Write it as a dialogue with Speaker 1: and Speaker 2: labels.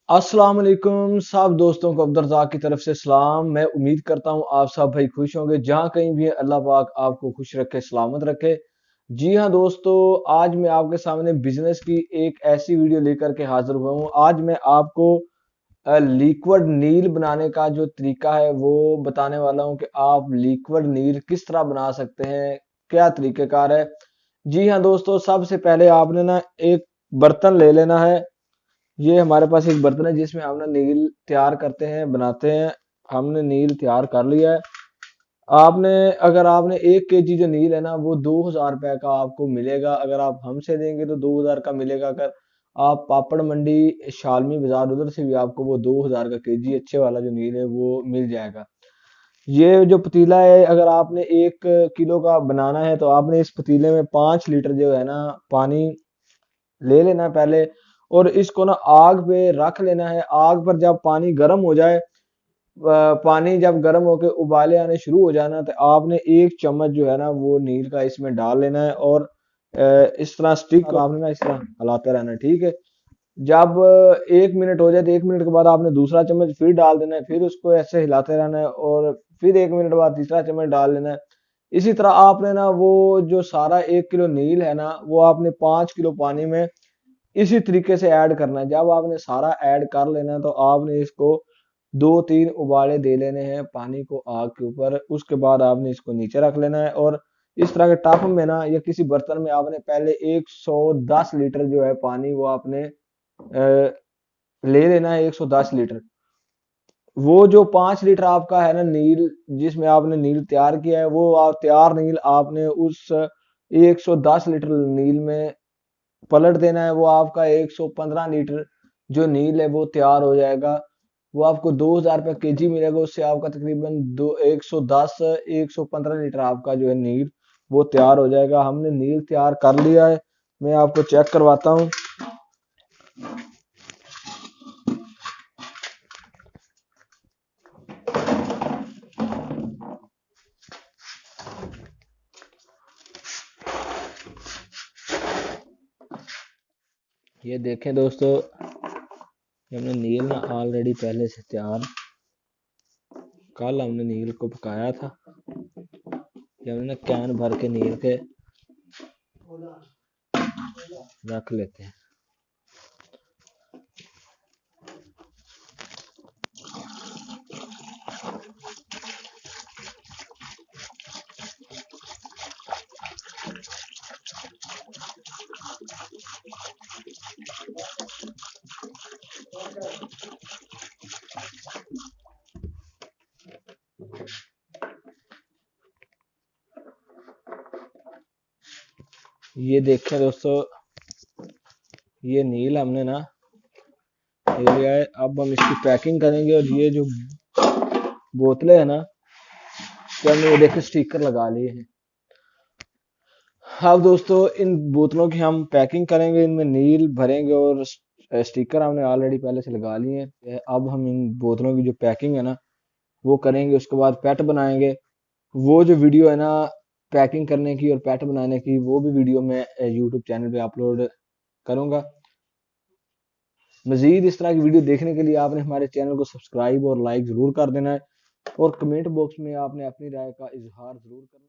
Speaker 1: अस्सलाम वालेकुम सब दोस्तों को अब्दुर्रज़ाक की तरफ से सलाम। मैं उम्मीद करता हूँ आप सब भाई खुश होंगे। जहाँ कहीं भी है अल्लाह पाक आपको खुश रखे, सलामत रखे। जी हाँ दोस्तों, आज मैं आपके सामने बिजनेस की एक ऐसी वीडियो लेकर के हाजिर हुआ हूँ। आज मैं आपको लिक्विड नील बनाने का जो तरीका है वो बताने वाला हूँ कि आप लिक्विड नील किस तरह बना सकते हैं, क्या तरीक़ेकार है। जी हाँ दोस्तों, सबसे पहले आपने ना एक बर्तन ले लेना है। ये हमारे पास एक बर्तन है जिसमें हम ना नील तैयार करते हैं, बनाते हैं। हमने नील तैयार कर लिया है। आपने अगर आपने 1 केजी जो नील है ना वो 2000 रुपए का आपको मिलेगा। अगर आप हमसे लेंगे तो 2000 का मिलेगा। अगर आप पापड़ मंडी शालमी बाजार उधर से भी आपको वो 2000 का केजी अच्छे वाला जो नील है वो मिल जाएगा। ये जो पतीला है, अगर आपने 1 किलो का बनाना है तो आपने इस पतीले में 5 लीटर जो है ना पानी ले लेना है पहले, और इसको ना आग पे रख लेना है। आग पर जब पानी गर्म हो जाए, पानी जब गर्म होके उबाले आने शुरू हो जाना, तो आपने 1 चम्मच जो है ना वो नील का इसमें डाल लेना है, और इस तरह स्टिक को आपने ना इस तरह हिलाते रहना है, ठीक है। जब 1 मिनट हो जाए तो 1 मिनट के बाद आपने दूसरा चम्मच फिर डाल देना है, फिर उसको ऐसे हिलाते रहना है, और फिर 1 मिनट बाद तीसरा चम्मच डाल लेना है। इसी तरह आपने ना वो जो सारा 1 किलो नील है ना वो आपने 5 किलो पानी में इसी तरीके से ऐड करना है। जब आपने सारा ऐड कर लेना है तो आपने इसको 2-3 उबाले दे लेने हैं पानी को आग के ऊपर। उसके बाद आपने इसको नीचे रख लेना है, और इस तरह के टब में ना या किसी बर्तन में आपने पहले 110 लीटर जो है पानी वो आपने ले लेना है। 110 लीटर, वो जो 5 लीटर आपका है ना नील, जिसमें आपने नील तैयार किया है, वो आप तैयार नील आपने उस 110 लीटर नील में पलट देना है। वो आपका 115 लीटर जो नील है वो तैयार हो जाएगा। वो आपको 2000 रुपये केजी मिलेगा। उससे आपका तकरीबन दो 110 115 लीटर आपका जो है नील वो तैयार हो जाएगा। हमने नील तैयार कर लिया है, मैं आपको चेक करवाता हूँ। ये देखें दोस्तों, ये हमने नील ना ऑलरेडी पहले से तैयार, कल हमने नील को पकाया था। ये हमने ना कैन भर के नील के रख लेते हैं। ये देखें दोस्तों, ये नील हमने ना ले लिया है। अब हम इसकी पैकिंग करेंगे, और ये जो बोतलें है ना, तो हमने ये देखे स्टिकर लगा लिए हैं। अब दोस्तों इन बोतलों की हम पैकिंग करेंगे, इनमें नील भरेंगे, और स्टिकर हमने ऑलरेडी पहले से लगा लिए हैं। अब हम इन बोतलों की जो पैकिंग है ना वो करेंगे, उसके बाद पैट बनाएंगे। वो जो वीडियो है ना पैकिंग करने की और पैट बनाने की, वो भी वीडियो मैं यूट्यूब चैनल पे अपलोड करूंगा। मजीद इस तरह की वीडियो देखने के लिए आपने हमारे चैनल को सब्सक्राइब और लाइक जरूर कर देना है, और कमेंट बॉक्स में आपने अपनी राय का इजहार जरूर करना है।